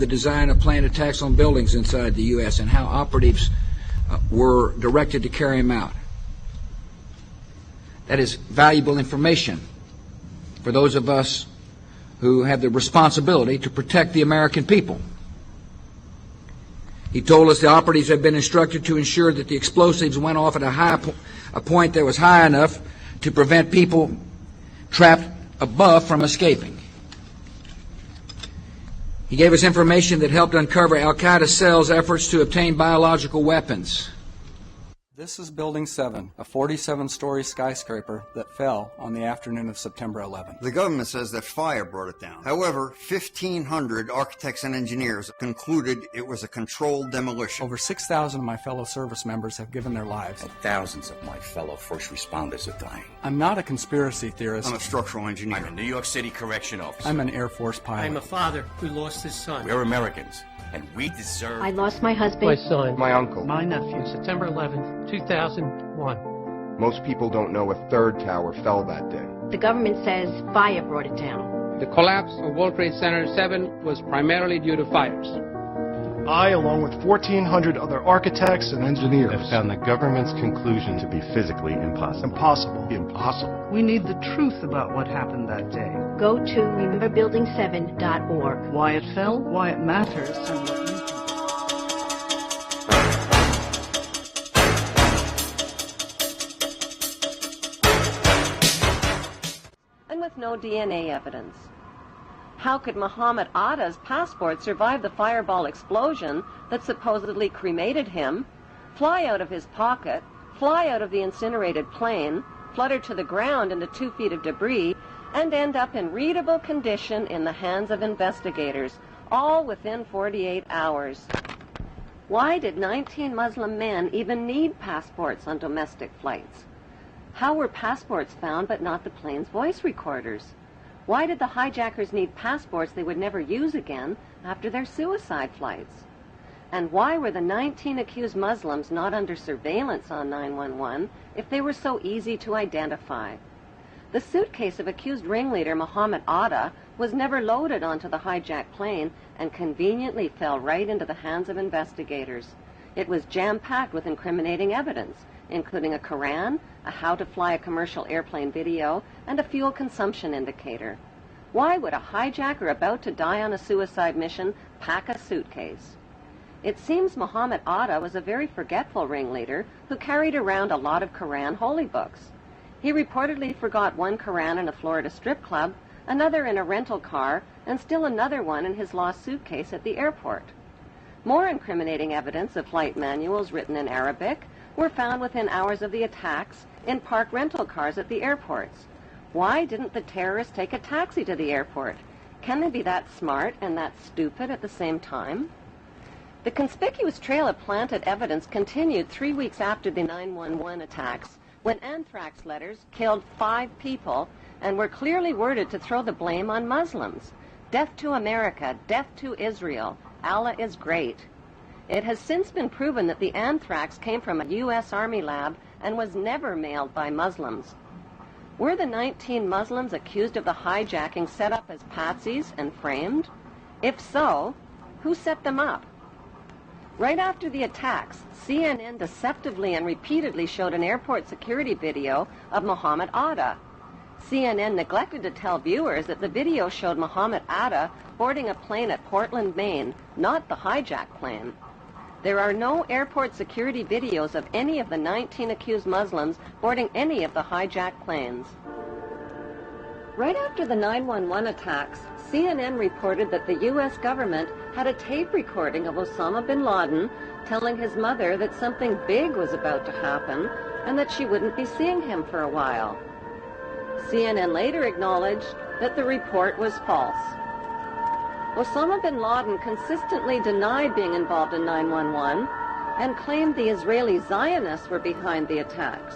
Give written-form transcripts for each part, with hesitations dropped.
the design of planned attacks on buildings inside the U.S. and how operatives were directed to carry them out. That is valuable information for those of us who have the responsibility to protect the American people. He told us the operatives had been instructed to ensure that the explosives went off at a point that was high enough to prevent people trapped above from escaping. He gave us information that helped uncover al-Qaeda cells' efforts to obtain biological weapons. This is Building 7, a 47-story skyscraper that fell on the afternoon of September 11th. The government says that fire brought it down. However, 1,500 architects and engineers concluded it was a controlled demolition. Over 6,000 of my fellow service members have given their lives. And thousands of my fellow first responders are dying. I'm not a conspiracy theorist. I'm a structural engineer. I'm a New York City correction officer. I'm an Air Force pilot. I'm a father who lost his son. We're Americans, and we deserve... I lost my husband. My son. My uncle. My nephew. September 11th, 2001. Most people don't know a third tower fell that day. The government says fire brought it down. The collapse of World Trade Center 7 was primarily due to fires. I, along with 1,400 other architects and engineers, have found the government's conclusion to be physically impossible. Impossible. We need the truth about what happened that day. Go to rememberbuilding7.org. Why it fell, why it matters, and what you can do. And with no DNA evidence. How could Muhammad Atta's passport survive the fireball explosion that supposedly cremated him, fly out of his pocket, fly out of the incinerated plane, flutter to the ground into 2 feet of debris, and end up in readable condition in the hands of investigators, all within 48 hours? Why did 19 Muslim men even need passports on domestic flights? How were passports found but not the plane's voice recorders? Why did the hijackers need passports they would never use again after their suicide flights? And why were the 19 accused Muslims not under surveillance on 911 if they were so easy to identify? The suitcase of accused ringleader Muhammad Atta was never loaded onto the hijacked plane and conveniently fell right into the hands of investigators. It was jam-packed with incriminating evidence, including a Quran, a how to fly a commercial airplane video, and a fuel consumption indicator. Why would a hijacker about to die on a suicide mission pack a suitcase? It seems Muhammad Atta was a very forgetful ringleader who carried around a lot of Quran holy books. He reportedly forgot one Quran in a Florida strip club, another in a rental car, and still another one in his lost suitcase at the airport. More incriminating evidence of flight manuals written in Arabic were found within hours of the attacks in parked rental cars at the airports. Why didn't the terrorists take a taxi to the airport? Can they be that smart and that stupid at the same time? The conspicuous trail of planted evidence continued 3 weeks after the 911 attacks, when anthrax letters killed 5 people and were clearly worded to throw the blame on Muslims. Death to America, death to Israel, Allah is great. It has since been proven that the anthrax came from a U.S. Army lab and was never mailed by Muslims. Were the 19 Muslims accused of the hijacking set up as patsies and framed? If so, who set them up? Right after the attacks, CNN deceptively and repeatedly showed an airport security video of Muhammad Atta. CNN neglected to tell viewers that the video showed Muhammad Atta boarding a plane at Portland, Maine, not the hijacked plane. There are no airport security videos of any of the 19 accused Muslims boarding any of the hijacked planes. Right after the 911 attacks, CNN reported that the U.S. government had a tape recording of Osama bin Laden telling his mother that something big was about to happen and that she wouldn't be seeing him for a while. CNN later acknowledged that the report was false. Osama bin Laden consistently denied being involved in 911 and claimed the Israeli Zionists were behind the attacks.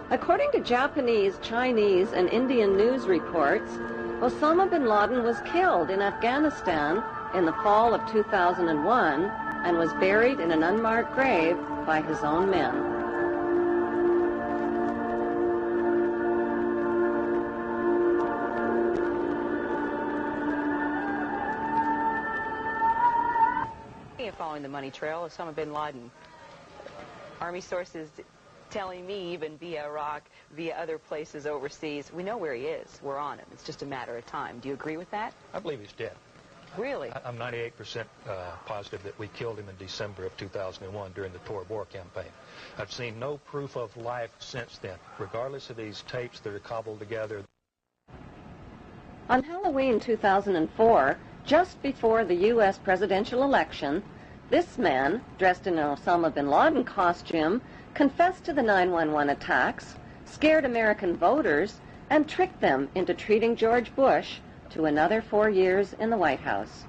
According to Japanese, Chinese, and Indian news reports, Osama bin Laden was killed in Afghanistan in the fall of 2001 and was buried in an unmarked grave by his own men. of following the money trail. Osama bin Laden. Army sources telling me, even via Iraq, via other places overseas, we know where he is. We're on him. It's just a matter of time. Do you agree with that? I believe he's dead. Really? I'm 98% positive that we killed him in December of 2001 during the Tora Bora campaign. I've seen no proof of life since then, regardless of these tapes that are cobbled together. On Halloween 2004, just before the U.S. presidential election, this man, dressed in an Osama bin Laden costume, confessed to the 9/11 attacks, scared American voters, and tricked them into treating George Bush to another 4 years in the White House.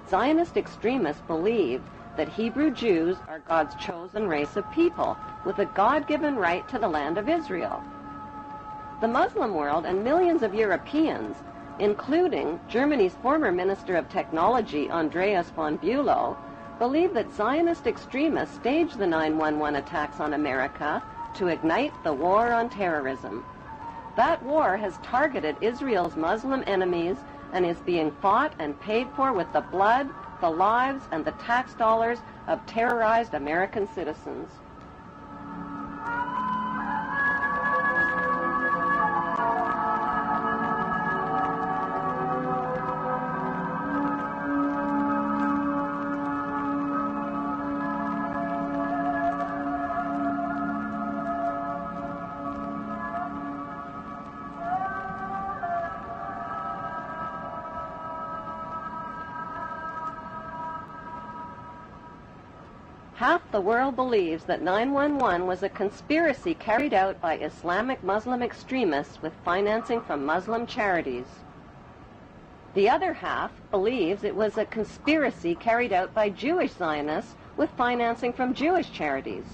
Zionist extremists believe that Hebrew Jews are God's chosen race of people with a God-given right to the land of Israel. The Muslim world and millions of Europeans, including Germany's former Minister of Technology, Andreas von Bülow, believe that Zionist extremists staged the 9/11 attacks on America to ignite the war on terrorism. That war has targeted Israel's Muslim enemies and is being fought and paid for with the blood, the lives, and the tax dollars of terrorized American citizens. Half the world believes that 9/11 was a conspiracy carried out by Islamic Muslim extremists with financing from Muslim charities. The other half believes it was a conspiracy carried out by Jewish Zionists with financing from Jewish charities.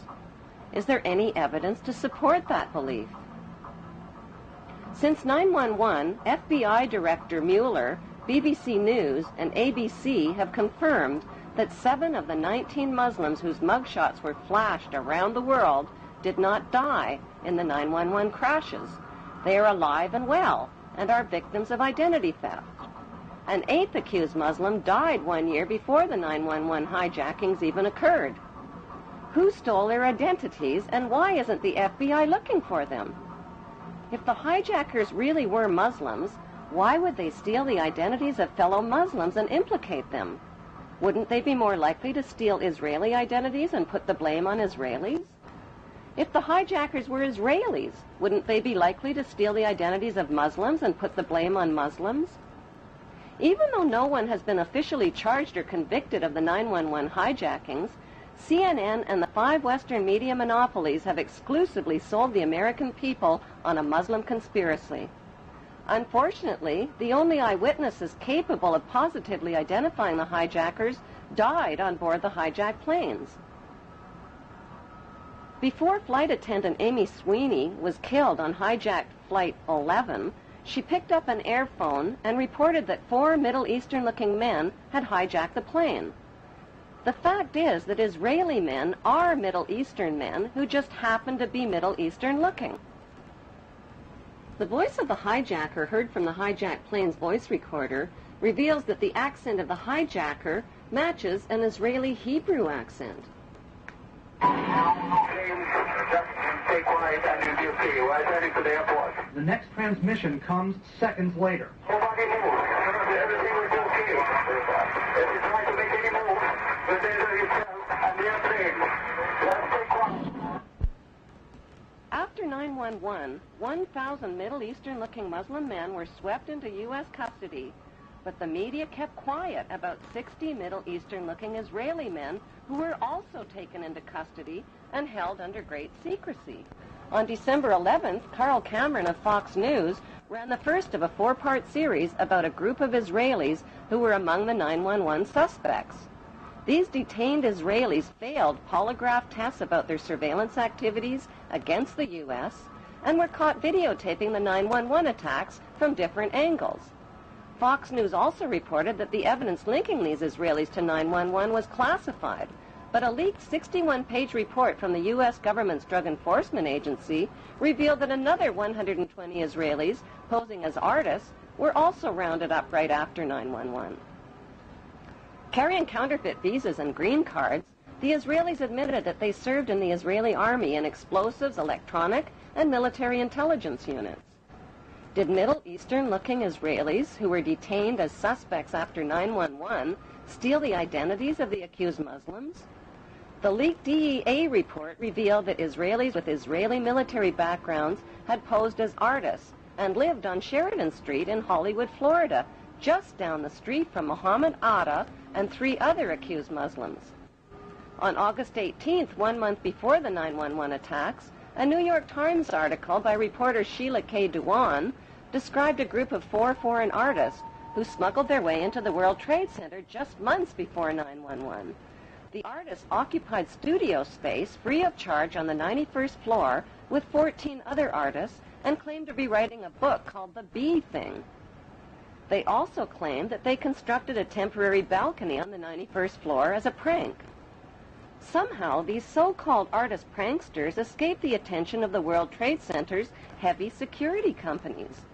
Is there any evidence to support that belief? Since 9/11, FBI Director Mueller, BBC News, and ABC have confirmed that 7 of the 19 Muslims whose mugshots were flashed around the world did not die in the 9/11 crashes. They are alive and well and are victims of identity theft. An 8th accused Muslim died 1 year before the 9/11 hijackings even occurred. Who stole their identities, and why isn't the FBI looking for them? If the hijackers really were Muslims, why would they steal the identities of fellow Muslims and implicate them? Wouldn't they be more likely to steal Israeli identities and put the blame on Israelis? If the hijackers were Israelis, wouldn't they be likely to steal the identities of Muslims and put the blame on Muslims? Even though no one has been officially charged or convicted of the 9/11 hijackings, CNN and the 5 Western media monopolies have exclusively sold the American people on a Muslim conspiracy. Unfortunately, the only eyewitnesses capable of positively identifying the hijackers died on board the hijacked planes. Before flight attendant Amy Sweeney was killed on hijacked Flight 11, she picked up an airphone and reported that 4 Middle Eastern-looking men had hijacked the plane. The fact is that Israeli men are Middle Eastern men who just happen to be Middle Eastern-looking. The voice of the hijacker heard from the hijacked plane's voice recorder reveals that the accent of the hijacker matches an Israeli Hebrew accent. The next transmission comes seconds later. Nobody moves. Everything was okay. If you try to make any moves, the laser itself and the airplane. Let's take one. After 9/11, 1,000 Middle Eastern-looking Muslim men were swept into U.S. custody, but the media kept quiet about 60 Middle Eastern-looking Israeli men who were also taken into custody and held under great secrecy. On December 11th, Carl Cameron of Fox News ran the first of a 4-part series about a group of Israelis who were among the 9/11 suspects. These detained Israelis failed polygraph tests about their surveillance activities against the U.S. and were caught videotaping the 9/11 attacks from different angles. Fox News also reported that the evidence linking these Israelis to 9/11 was classified, but a leaked 61-page report from the U.S. government's Drug Enforcement Agency revealed that another 120 Israelis, posing as artists, were also rounded up right after 9/11. Carrying counterfeit visas and green cards, the Israelis admitted that they served in the Israeli army in explosives, electronic, and military intelligence units. Did Middle Eastern-looking Israelis who were detained as suspects after 9/11 steal the identities of the accused Muslims? The leaked DEA report revealed that Israelis with Israeli military backgrounds had posed as artists and lived on Sheridan Street in Hollywood, Florida, just down the street from Mohammed Atta and 3 other accused Muslims. On August 18th, 1 month before the 9/11 attacks, a New York Times article by reporter Sheila K. Dewan described a group of 4 foreign artists who smuggled their way into the World Trade Center just months before 9/11. The artists occupied studio space free of charge on the 91st floor with 14 other artists and claimed to be writing a book called The Bee Thing. They also claimed that they constructed a temporary balcony on the 91st floor as a prank. Somehow, these so-called artist pranksters escaped the attention of the World Trade Center's heavy security companies.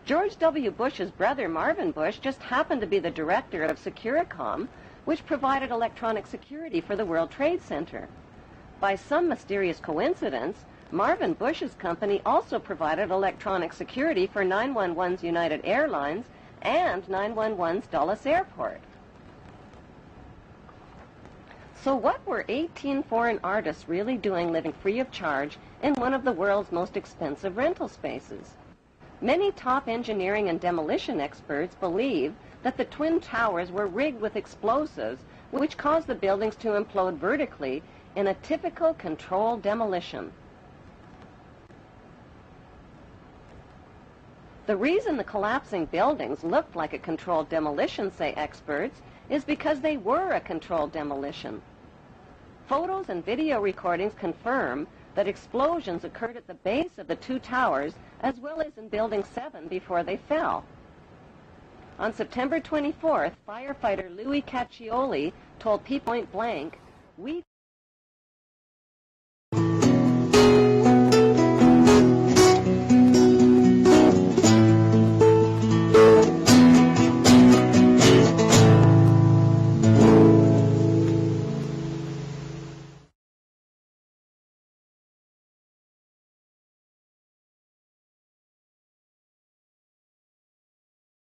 George W. Bush's brother, Marvin Bush, just happened to be the director of Securicom, which provided electronic security for the World Trade Center. By some mysterious coincidence, Marvin Bush's company also provided electronic security for 911's United Airlines and 911's Dulles Airport. So what were 18 foreign artists really doing living free of charge in one of the world's most expensive rental spaces? Many top engineering and demolition experts believe that the Twin Towers were rigged with explosives which caused the buildings to implode vertically in a typical controlled demolition. The reason the collapsing buildings looked like a controlled demolition, say experts, is because they were a controlled demolition. Photos and video recordings confirm that explosions occurred at the base of the 2 towers as well as in Building 7 before they fell. On September 24th, firefighter Louis Caccioli told Point Blank, "We